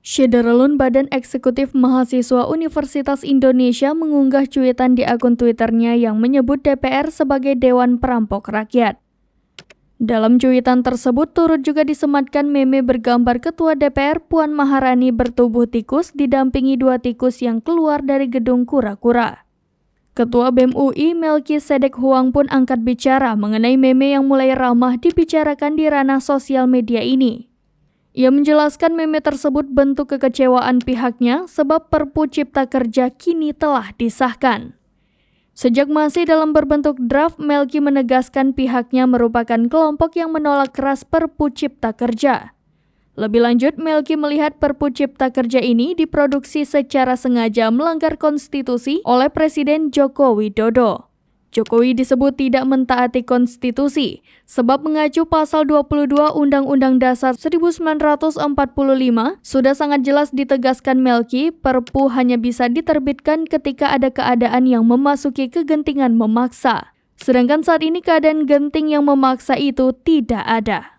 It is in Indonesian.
Syederalun Badan Eksekutif Mahasiswa Universitas Indonesia mengunggah cuitan di akun Twitternya yang menyebut DPR sebagai Dewan Perampok Rakyat. Dalam cuitan tersebut turut juga disematkan meme bergambar Ketua DPR Puan Maharani bertubuh tikus didampingi 2 tikus yang keluar dari gedung kura-kura. Ketua BEM UI Melkisedek Huang pun angkat bicara mengenai meme yang mulai ramah dibicarakan di ranah sosial media ini. Ia menjelaskan meme tersebut bentuk kekecewaan pihaknya sebab Perpu Cipta Kerja kini telah disahkan. Sejak masih dalam berbentuk draft, Melki menegaskan pihaknya merupakan kelompok yang menolak keras Perpu Cipta Kerja. Lebih lanjut, Melki melihat Perpu Cipta Kerja ini diproduksi secara sengaja melanggar konstitusi oleh Presiden Joko Widodo. Jokowi disebut tidak mentaati konstitusi, sebab mengacu pasal 22 Undang-Undang Dasar 1945, sudah sangat jelas ditegaskan Melki, Perpu hanya bisa diterbitkan ketika ada keadaan yang memasuki kegentingan memaksa. Sedangkan saat ini keadaan genting yang memaksa itu tidak ada.